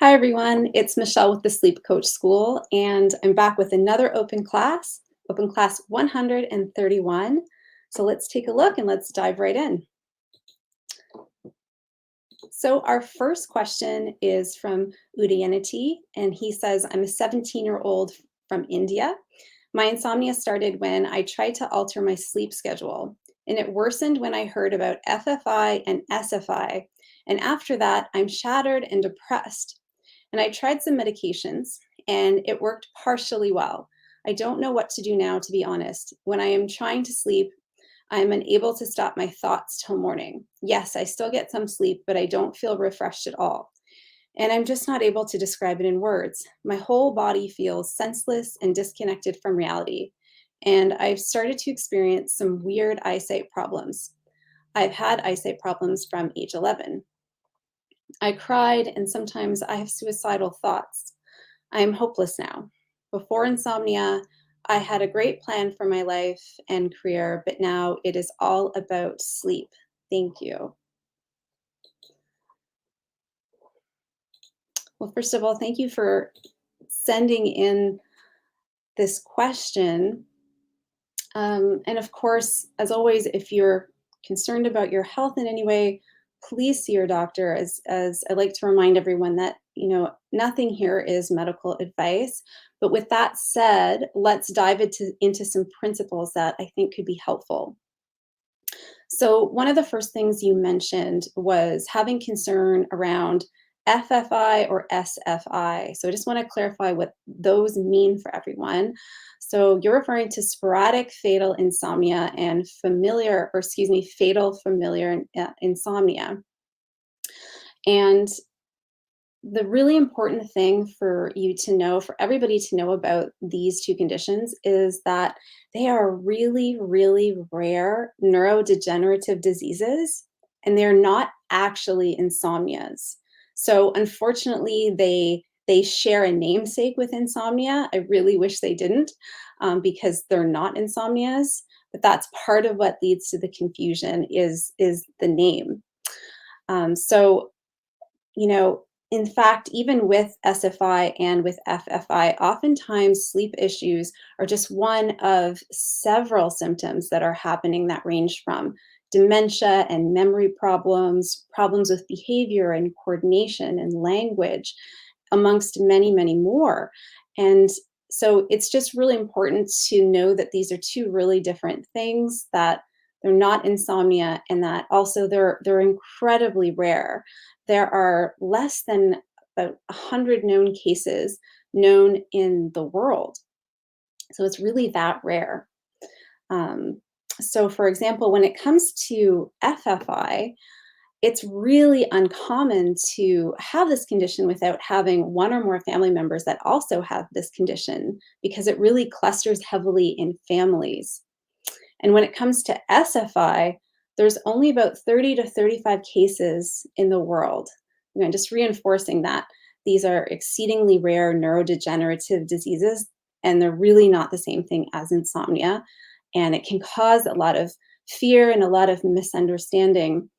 Hi, everyone. It's Michelle with the Sleep Coach School, and I'm back with another open class 131. So let's take a look and let's dive right in. So our first question is from Udhayanithi, and he says, I'm a 17-year-old from India. My insomnia started when I tried to alter my sleep schedule, and it worsened when I heard about FFI and SFI. And after that, I'm shattered and depressed. And I tried some medications and it worked partially well. I don't know what to do now, to be honest. When I am trying to sleep, I'm unable to stop my thoughts till morning. Yes, I still get some sleep, but I don't feel refreshed at all. And I'm just not able to describe it in words. My whole body feels senseless and disconnected from reality. And I've started to experience some weird eyesight problems. I've had eyesight problems from age 11. I cried, and sometimes I have suicidal thoughts. I am hopeless now. Before insomnia, I had a great plan for my life and career, but now it is all about sleep. Thank you. Well, first of all, thank you for sending in this question. And of course, as always, if you're concerned about your health in any way, please see your doctor. As I like to remind everyone that nothing here is medical advice. But with that said, let's dive into some principles that I think could be helpful. So one of the first things you mentioned was having concern around FFI or SFI. So I just want to clarify what those mean for everyone. So you're referring to sporadic fatal insomnia and fatal familiar insomnia. And the really important thing for you to know, for everybody to know about these two conditions is that they are really, really rare neurodegenerative diseases, and they're not actually insomnias. So unfortunately, they share a namesake with insomnia. I really wish they didn't, because they're not insomnias. But that's part of what leads to the confusion is the name. So in fact, even with SFI and with FFI, oftentimes sleep issues are just one of several symptoms that are happening that range from dementia and memory problems, problems with behavior and coordination and language, amongst many, many more. And so it's just really important to know that these are two really different things, that they're not insomnia, and that also they're incredibly rare. There are less than about 100 known cases known in the world. So it's really that rare. Um, so, for example, when it comes to FFI, it's really uncommon to have this condition without having one or more family members that also have this condition, because it really clusters heavily in families. And when it comes to SFI, there's only about 30 to 35 cases in the world. Just reinforcing that these are exceedingly rare neurodegenerative diseases, and they're really not the same thing as insomnia. And it can cause a lot of fear and a lot of misunderstanding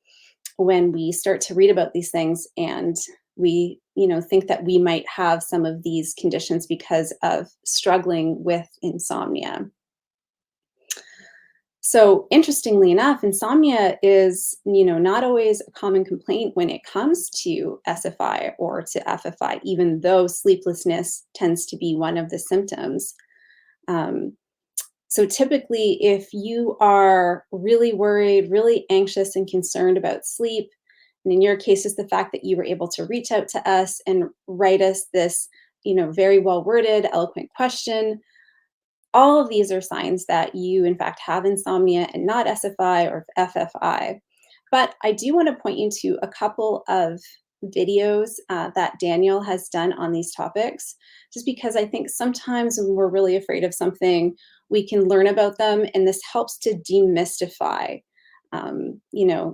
when we start to read about these things, and we think that we might have some of these conditions because of struggling with insomnia. So interestingly enough, insomnia is, not always a common complaint when it comes to SFI or to FFI, even though sleeplessness tends to be one of the symptoms. So typically, if you are really worried, really anxious and concerned about sleep, and in your case is the fact that you were able to reach out to us and write us this, very well worded, eloquent question, all of these are signs that you, in fact, have insomnia and not SFI or FFI. But I do want to point you to a couple of videos that Daniel has done on these topics, just because I think sometimes when we're really afraid of something, we can learn about them, and this helps to demystify,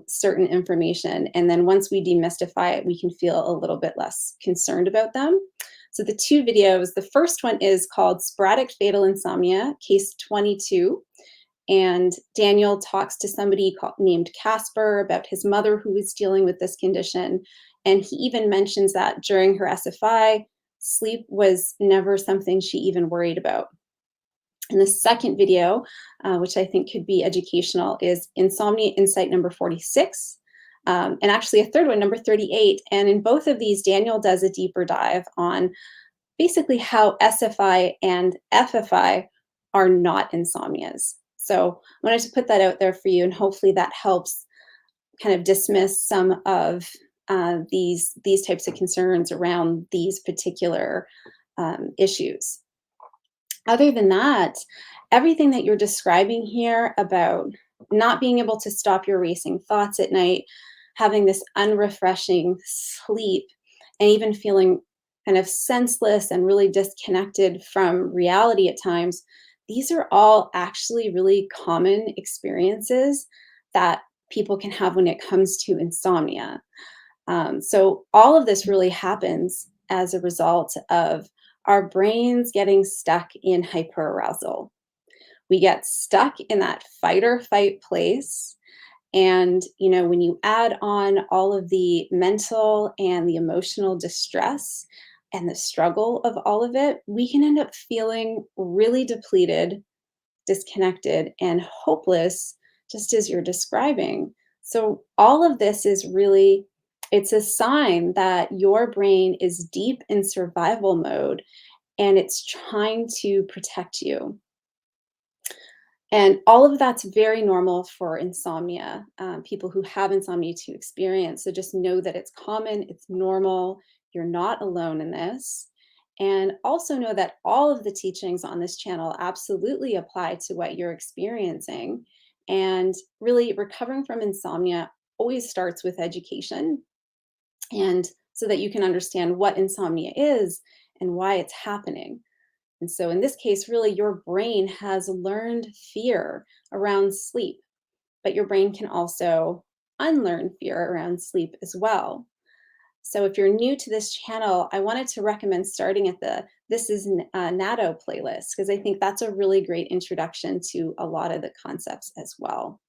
certain information. And then once we demystify it, we can feel a little bit less concerned about them. So the two videos, the first one is called Sporadic Fatal Insomnia, Case 22. And Daniel talks to somebody named Casper about his mother who was dealing with this condition. And he even mentions that during her SFI, sleep was never something she even worried about. And the second video, which I think could be educational, is Insomnia Insight number 46. And actually a third one, number 38. And in both of these, Daniel does a deeper dive on basically how SFI and FFI are not insomnias. So I wanted to put that out there for you, and hopefully that helps kind of dismiss some of these types of concerns around these particular issues. Other than that, everything that you're describing here about not being able to stop your racing thoughts at night, having this unrefreshing sleep, and even feeling kind of senseless and really disconnected from reality at times, these are all actually really common experiences that people can have when it comes to insomnia. So all of this really happens as a result of our brains getting stuck in hyperarousal. We get stuck in that fight or fight place. And, when you add on all of the mental and the emotional distress and the struggle of all of it, we can end up feeling really depleted, disconnected, and hopeless, just as you're describing. So all of this is really, it's a sign that your brain is deep in survival mode and it's trying to protect you. And all of that's very normal for insomnia, people who have insomnia to experience. So just know that it's common, it's normal, you're not alone in this. And also know that all of the teachings on this channel absolutely apply to what you're experiencing. And really, recovering from insomnia always starts with education. And so that you can understand what insomnia is and why it's happening. And so in this case, really, your brain has learned fear around sleep, but your brain can also unlearn fear around sleep as well. So if you're new to this channel, I wanted to recommend starting at the This is Natto playlist, because I think that's a really great introduction to a lot of the concepts as well.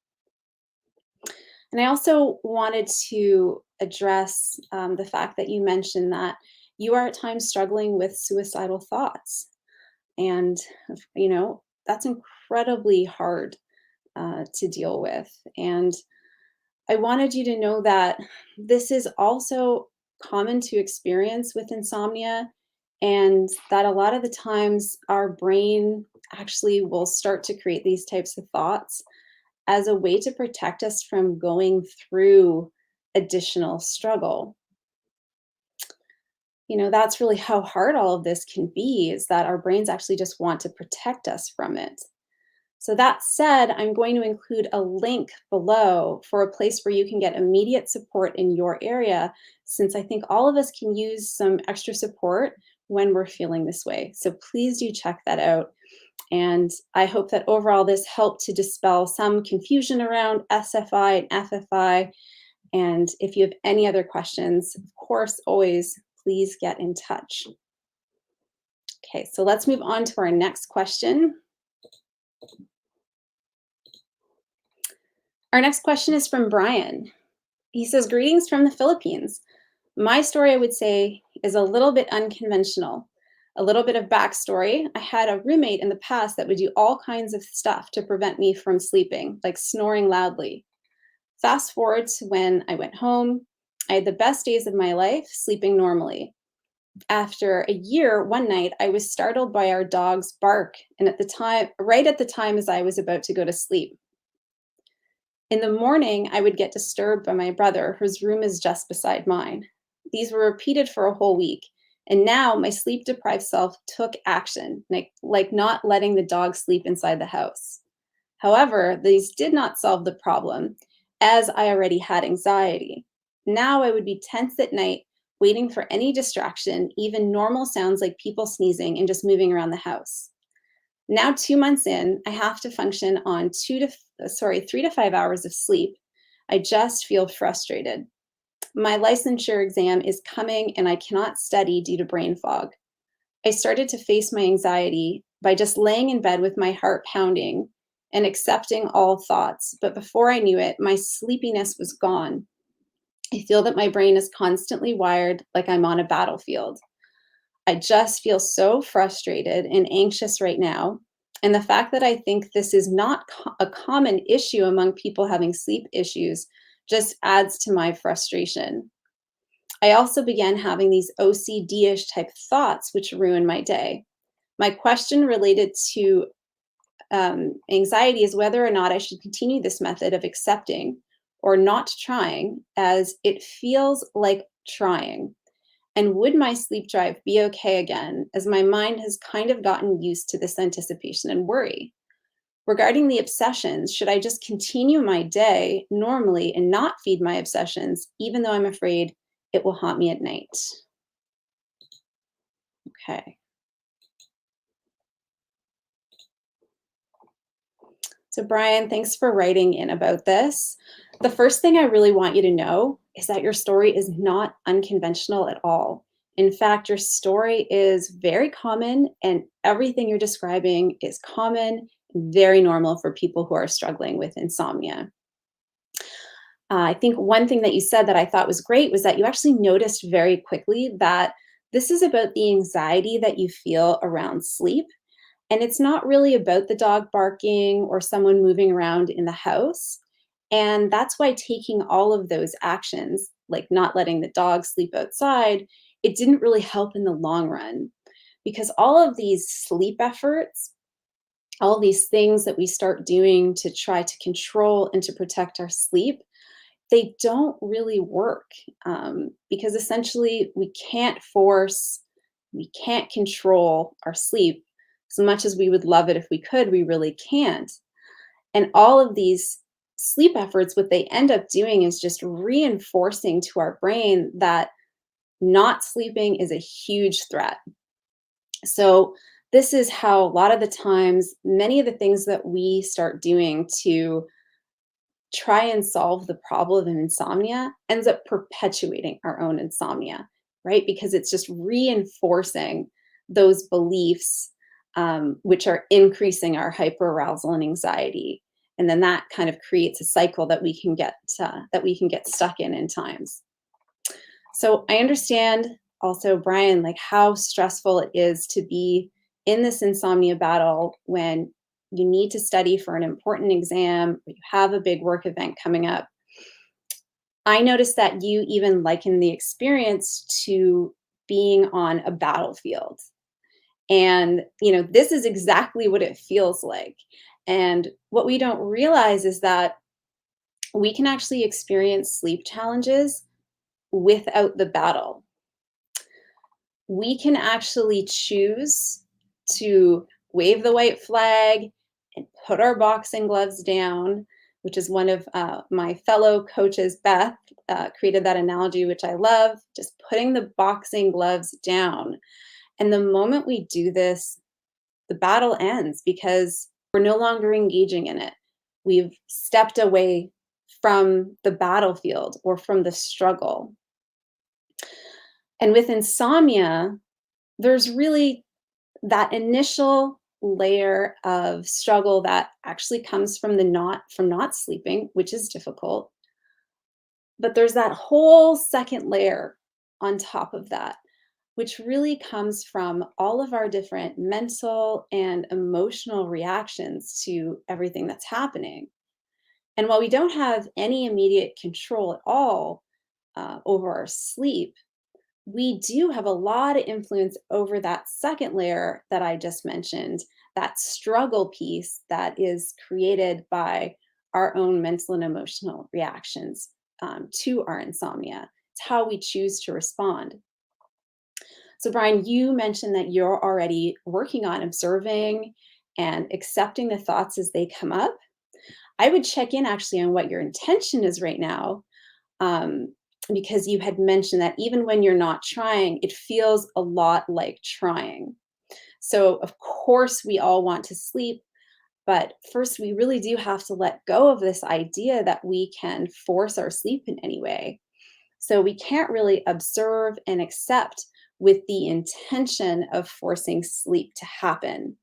And I also wanted to address the fact that you mentioned that you are at times struggling with suicidal thoughts. And, that's incredibly hard to deal with. And I wanted you to know that this is also common to experience with insomnia, and that a lot of the times our brain actually will start to create these types of thoughts as a way to protect us from going through additional struggle. That's really how hard all of this can be, is that our brains actually just want to protect us from it. So that said, I'm going to include a link below for a place where you can get immediate support in your area, since I think all of us can use some extra support when we're feeling this way. So please do check that out. And I hope that overall this helped to dispel some confusion around SFI and FFI. And if you have any other questions, of course, always please get in touch. Okay, so let's move on to our next question. Our next question is from Brian. He says, greetings from the Philippines. My story, I would say, is a little bit unconventional. A little bit of backstory. I had a roommate in the past that would do all kinds of stuff to prevent me from sleeping, like snoring loudly. Fast forward to when I went home, I had the best days of my life, sleeping normally. After a year, one night, I was startled by our dog's bark, and right at the time as I was about to go to sleep. In the morning, I would get disturbed by my brother, whose room is just beside mine. These were repeated for a whole week, and now my sleep-deprived self took action, like not letting the dog sleep inside the house. However, these did not solve the problem, as I already had anxiety. Now I would be tense at night, waiting for any distraction, even normal sounds like people sneezing and just moving around the house. Now, 2 months in, I have to function on 3 to 5 hours of sleep. I just feel frustrated. My licensure exam is coming and I cannot study due to brain fog. I started to face my anxiety by just laying in bed with my heart pounding and accepting all thoughts. But before I knew it, my sleepiness was gone. I feel that my brain is constantly wired like I'm on a battlefield. I just feel so frustrated and anxious right now. And the fact that I think this is not a common issue among people having sleep issues just adds to my frustration. I also began having these OCD-ish type thoughts, which ruin my day. My question related to anxiety is whether or not I should continue this method of accepting or not trying, as it feels like trying. And would my sleep drive be okay again, as my mind has kind of gotten used to this anticipation and worry? Regarding the obsessions, should I just continue my day normally and not feed my obsessions, even though I'm afraid it will haunt me at night? Okay. So, Brian, thanks for writing in about this. The first thing I really want you to know is that your story is not unconventional at all. In fact, your story is very common, and everything you're describing is common and very normal for people who are struggling with insomnia. I think one thing that you said that I thought was great was that you actually noticed very quickly that this is about the anxiety that you feel around sleep, and it's not really about the dog barking or someone moving around in the house. And that's why taking all of those actions, like not letting the dog sleep outside, it didn't really help in the long run. Because all of these sleep efforts, all these things that we start doing to try to control and to protect our sleep, they don't really work, because essentially we can't control our sleep as much as we would love it if we could, we really can't. And all of these sleep efforts, what they end up doing is just reinforcing to our brain that not sleeping is a huge threat. So, this is how a lot of the times, many of the things that we start doing to try and solve the problem of insomnia ends up perpetuating our own insomnia, right? Because it's just reinforcing those beliefs, which are increasing our hyperarousal and anxiety, and then that kind of creates a cycle that we can get stuck in times. So I understand also, Brian, like how stressful it is to be in this insomnia battle when you need to study for an important exam, or you have a big work event coming up. I noticed that you even liken the experience to being on a battlefield. And, this is exactly what it feels like. And what we don't realize is that we can actually experience sleep challenges without the battle. We can actually choose to wave the white flag and put our boxing gloves down, which is one of my fellow coaches, Beth, created that analogy, which I love, just putting the boxing gloves down. And the moment we do this, the battle ends because we're no longer engaging in it. We've stepped away from the battlefield or from the struggle. And with insomnia, there's really that initial layer of struggle that actually comes from not sleeping, which is difficult. But there's that whole second layer on top of that, which really comes from all of our different mental and emotional reactions to everything that's happening. And while we don't have any immediate control at all over our sleep, we do have a lot of influence over that second layer that I just mentioned, that struggle piece that is created by our own mental and emotional reactions to our insomnia. It's how we choose to respond. So, Brian, you mentioned that you're already working on observing and accepting the thoughts as they come up. I would check in actually on what your intention is right now, because you had mentioned that even when you're not trying, it feels a lot like trying. So, of course, we all want to sleep, but first, we really do have to let go of this idea that we can force our sleep in any way. So, we can't really observe and accept with the intention of forcing sleep to happen.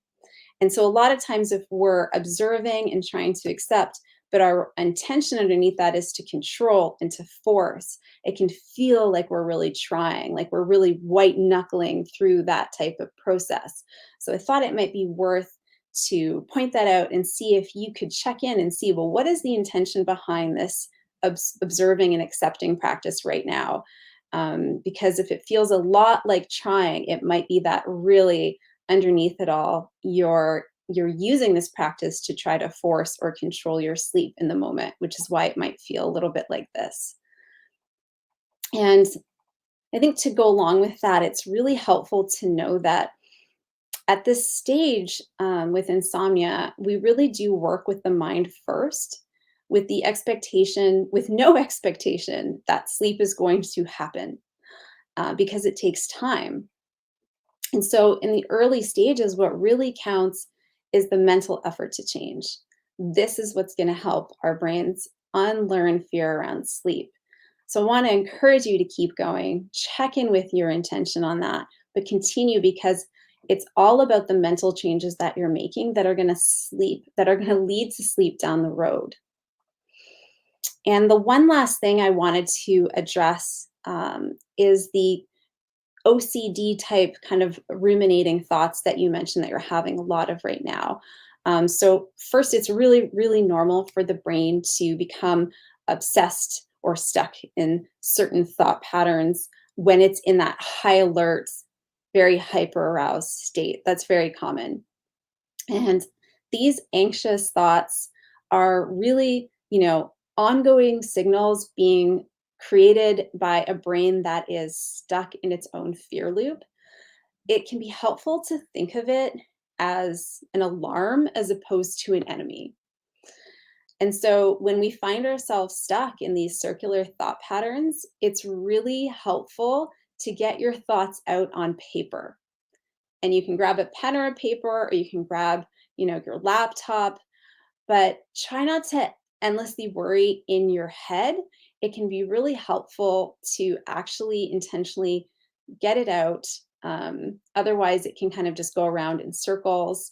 And so a lot of times if we're observing and trying to accept, but our intention underneath that is to control and to force, it can feel like we're really trying, like we're really white knuckling through that type of process. So I thought it might be worth to point that out and see if you could check in and see, well, what is the intention behind this observing and accepting practice right now? Because if it feels a lot like trying, it might be that really underneath it all, you're using this practice to try to force or control your sleep in the moment, which is why it might feel a little bit like this. And I think to go along with that, it's really helpful to know that at this stage with insomnia, we really do work with the mind first, with the expectation, with no expectation that sleep is going to happen because it takes time. And so, in the early stages, what really counts is the mental effort to change. This is what's going to help our brains unlearn fear around sleep. So, I want to encourage you to keep going, check in with your intention on that, but continue because it's all about the mental changes that you're making that are going to that are going to lead to sleep down the road. And the one last thing I wanted to address is the OCD type kind of ruminating thoughts that you mentioned that you're having a lot of right now. So, first, it's really, really normal for the brain to become obsessed or stuck in certain thought patterns when it's in that high alert, very hyper aroused state. That's very common. And these anxious thoughts are really, ongoing signals being created by a brain that is stuck in its own fear loop. It can be helpful to think of it as an alarm as opposed to an enemy. And so when we find ourselves stuck in these circular thought patterns, it's really helpful to get your thoughts out on paper. And you can grab a pen or a paper, or you can grab, your laptop, but try not to endlessly worry in your head. It can be really helpful to actually intentionally get it out. Otherwise, it can kind of just go around in circles.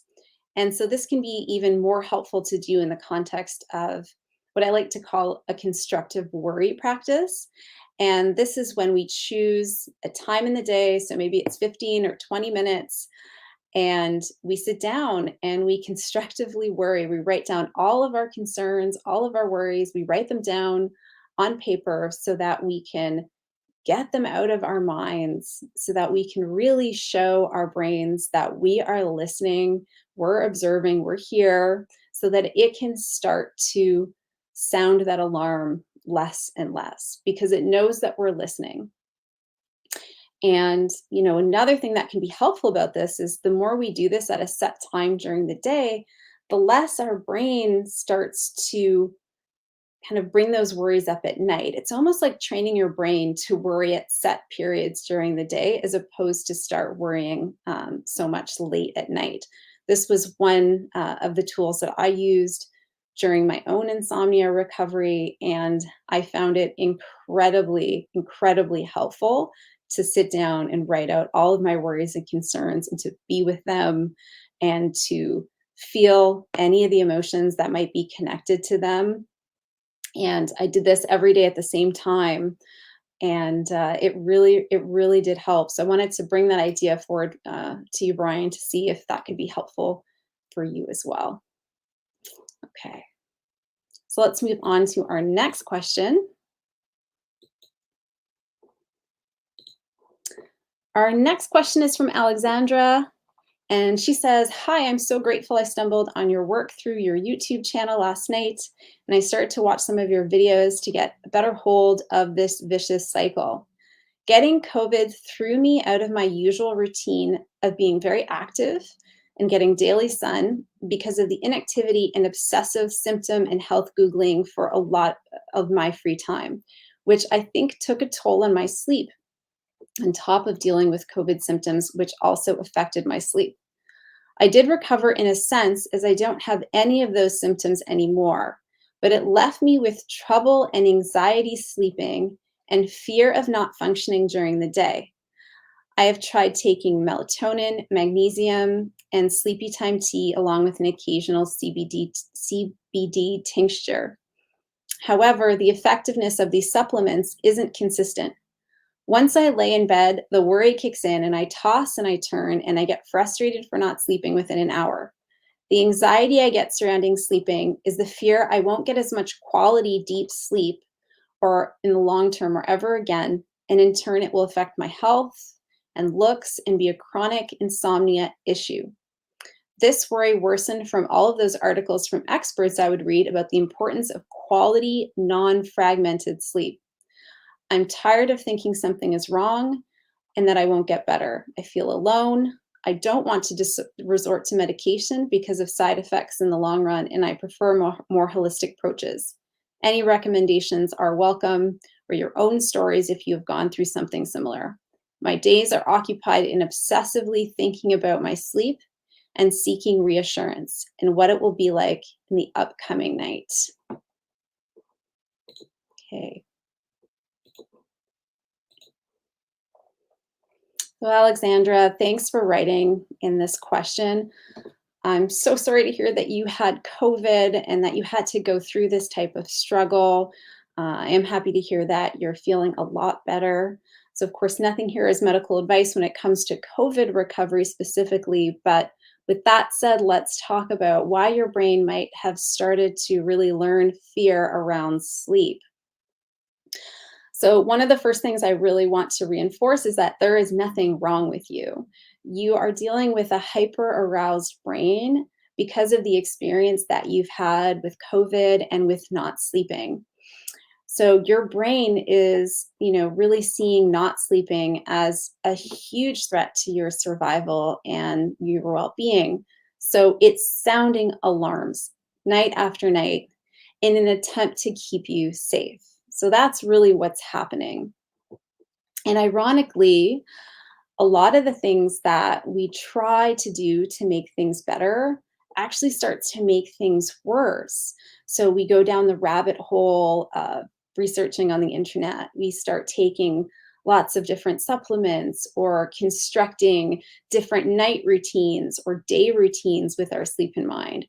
And so, this can be even more helpful to do in the context of what I like to call a constructive worry practice. And this is when we choose a time in the day. So, maybe it's 15 or 20 minutes and we sit down and we constructively worry. We write down all of our concerns, all of our worries. We write them down on paper so that we can get them out of our minds, so that we can really show our brains that we are listening, we're observing, we're here, so that it can start to sound that alarm less and less because it knows that we're listening. And, another thing that can be helpful about this is the more we do this at a set time during the day, the less our brain starts to kind of bring those worries up at night. It's almost like training your brain to worry at set periods during the day as opposed to start worrying so much late at night. This was one of the tools that I used during my own insomnia recovery, and I found it incredibly, incredibly helpful to sit down and write out all of my worries and concerns and to be with them and to feel any of the emotions that might be connected to them. And I did this every day at the same time, and it really did help. So I wanted to bring that idea forward to you, Brian, to see if that could be helpful for you as well. Okay, so let's move on to our next question. Our next question is from Alexandra, and she says, "Hi, I'm so grateful I stumbled on your work through your YouTube channel last night, and I started to watch some of your videos to get a better hold of this vicious cycle. Getting COVID threw me out of my usual routine of being very active and getting daily sun because of the inactivity and obsessive symptom and health Googling for a lot of my free time, which I think took a toll on my sleep on top of dealing with COVID symptoms, which also affected my sleep. I did recover in a sense as I don't have any of those symptoms anymore, but it left me with trouble and anxiety sleeping and fear of not functioning during the day. I have tried taking melatonin, magnesium, and sleepy time tea along with an occasional CBD tincture. However, the effectiveness of these supplements isn't consistent. Once I lay in bed, the worry kicks in and I toss and I turn and I get frustrated for not sleeping within an hour. The anxiety I get surrounding sleeping is the fear I won't get as much quality deep sleep or in the long term or ever again. And in turn, it will affect my health and looks and be a chronic insomnia issue. This worry worsened from all of those articles from experts I would read about the importance of quality, non fragmented sleep. I'm tired of thinking something is wrong and that I won't get better. I feel alone. I don't want to resort to medication because of side effects in the long run, and I prefer more holistic approaches. Any recommendations are welcome, or your own stories if you have gone through something similar. My days are occupied in obsessively thinking about my sleep and seeking reassurance and what it will be like in the upcoming night. Okay. So, Alexandra, thanks for writing in this question. I'm so sorry to hear that you had COVID and that you had to go through this type of struggle. I am happy to hear that you're feeling a lot better. So, of course, nothing here is medical advice when it comes to COVID recovery specifically. But with that said, let's talk about why your brain might have started to really learn fear around sleep. So, one of the first things I really want to reinforce is that there is nothing wrong with you. You are dealing with a hyper aroused brain because of the experience that you've had with COVID and with not sleeping. So your brain is, really seeing not sleeping as a huge threat to your survival and your well-being. So it's sounding alarms night after night in an attempt to keep you safe. So that's really what's happening. And ironically, a lot of the things that we try to do to make things better actually starts to make things worse. So we go down the rabbit hole of researching on the internet. We start taking lots of different supplements or constructing different night routines or day routines with our sleep in mind.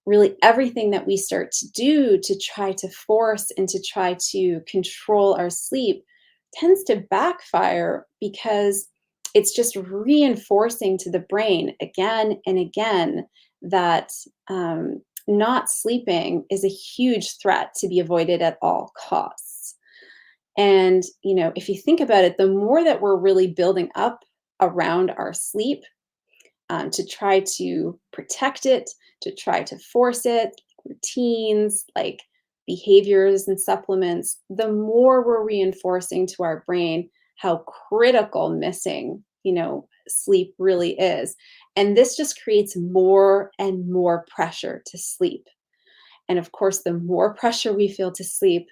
Really, everything that we start to do to try to force and to try to control our sleep tends to backfire because it's just reinforcing to the brain again and again that not sleeping is a huge threat to be avoided at all costs. And, if you think about it, the more that we're really building up around our sleep, to try to protect it, to try to force it, routines, like behaviors and supplements, the more we're reinforcing to our brain how critical missing, sleep really is. And this just creates more and more pressure to sleep. And of course, the more pressure we feel to sleep,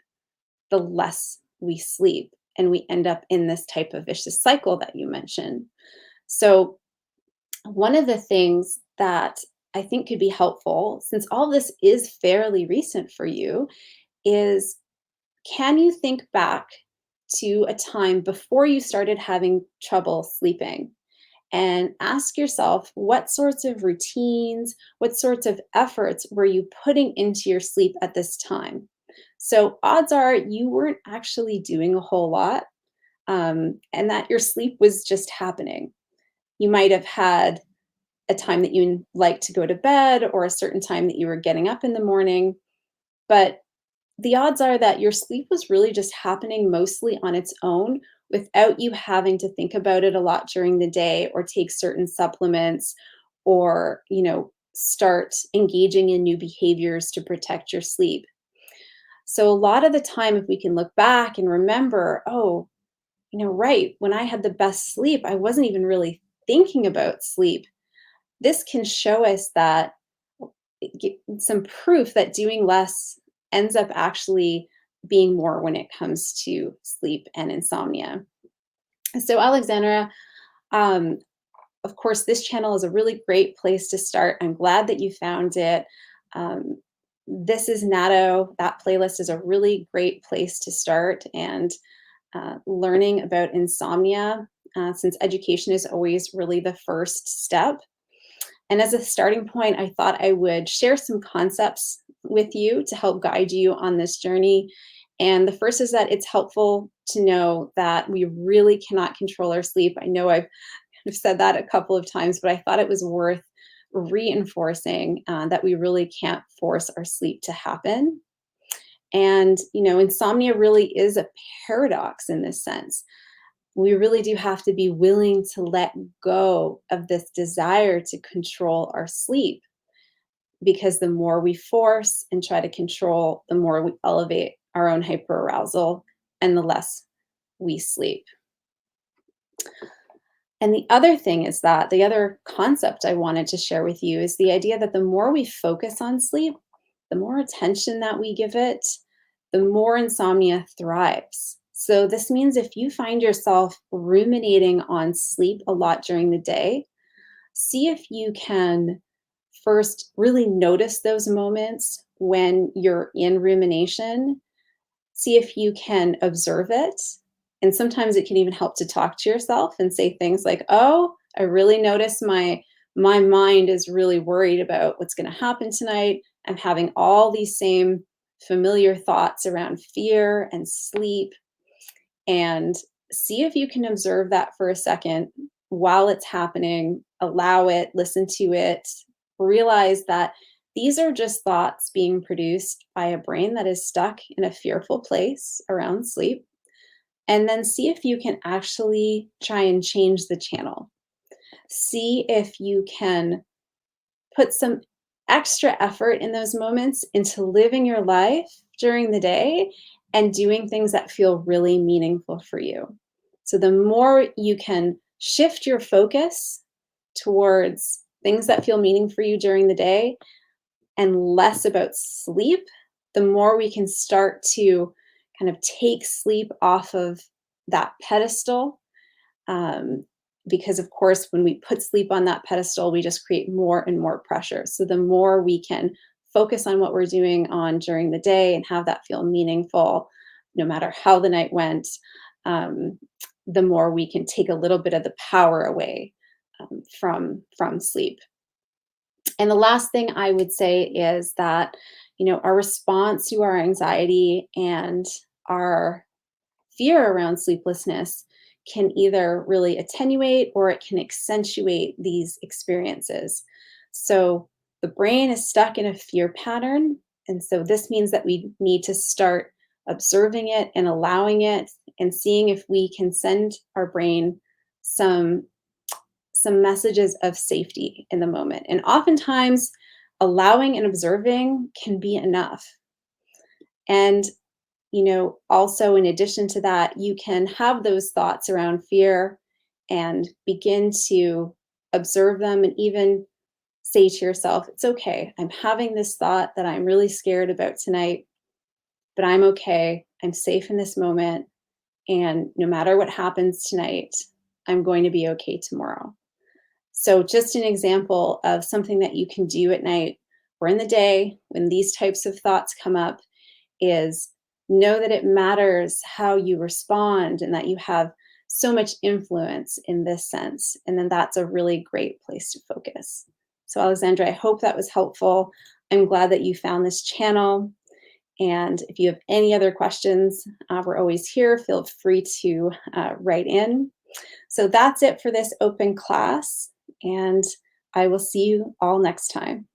the less we sleep. And we end up in this type of vicious cycle that you mentioned. So, one of the things that I think could be helpful, since all this is fairly recent for you, is can you think back to a time before you started having trouble sleeping and ask yourself what sorts of routines, what sorts of efforts were you putting into your sleep at this time? So, odds are you weren't actually doing a whole lot, and that your sleep was just happening. You might have had a time that you like to go to bed or a certain time that you were getting up in the morning. But the odds are that your sleep was really just happening mostly on its own without you having to think about it a lot during the day or take certain supplements or, start engaging in new behaviors to protect your sleep. So a lot of the time, if we can look back and remember, oh, right, when I had the best sleep, I wasn't even really thinking about sleep. This can show us that some proof that doing less ends up actually being more when it comes to sleep and insomnia. So, Alexandra, um, of course, this channel is a really great place to start. I'm glad that you found it. Um, this is Natto. That playlist is a really great place to start. And learning about insomnia since education is always really the first step. And as a starting point, I thought I would share some concepts with you to help guide you on this journey. And the first is that it's helpful to know that we really cannot control our sleep. I know I've said that a couple of times, but I thought it was worth reinforcing that we really can't force our sleep to happen. And, insomnia really is a paradox in this sense. We really do have to be willing to let go of this desire to control our sleep, because the more we force and try to control, the more we elevate our own hyperarousal and the less we sleep. And the other thing is that the other concept I wanted to share with you is the idea that the more we focus on sleep, the more attention that we give it, the more insomnia thrives. So, this means if you find yourself ruminating on sleep a lot during the day, see if you can first really notice those moments when you're in rumination. See if you can observe it. And sometimes it can even help to talk to yourself and say things like, "Oh, I really notice my mind is really worried about what's going to happen tonight. I'm having all these same familiar thoughts around fear and sleep." And see if you can observe that for a second while it's happening. Allow it, listen to it, realize that these are just thoughts being produced by a brain that is stuck in a fearful place around sleep. And then see if you can actually try and change the channel. See if you can put some extra effort in those moments into living your life during the day and doing things that feel really meaningful for you. So, the more you can shift your focus towards things that feel meaning for you during the day and less about sleep, the more we can start to kind of take sleep off of that pedestal. Um, because, of course, when we put sleep on that pedestal, we just create more and more pressure. So, the more we can focus on what we're doing on during the day and have that feel meaningful, no matter how the night went, um, the more we can take a little bit of the power away from sleep. And the last thing I would say is that, our response to our anxiety and our fear around sleeplessness can either really attenuate or it can accentuate these experiences. So the brain is stuck in a fear pattern. And so this means that we need to start observing it and allowing it and seeing if we can send our brain some messages of safety in the moment. And oftentimes, allowing and observing can be enough. And, also in addition to that, you can have those thoughts around fear and begin to observe them and even say to yourself, "It's okay. I'm having this thought that I'm really scared about tonight, but I'm okay. I'm safe in this moment. And no matter what happens tonight, I'm going to be okay tomorrow." So, just an example of something that you can do at night or in the day when these types of thoughts come up is know that it matters how you respond and that you have so much influence in this sense. And then that's a really great place to focus. So, Alexandra, I hope that was helpful. I'm glad that you found this channel. And if you have any other questions, we're always here. Feel free to write in. So that's it for this open class, and I will see you all next time.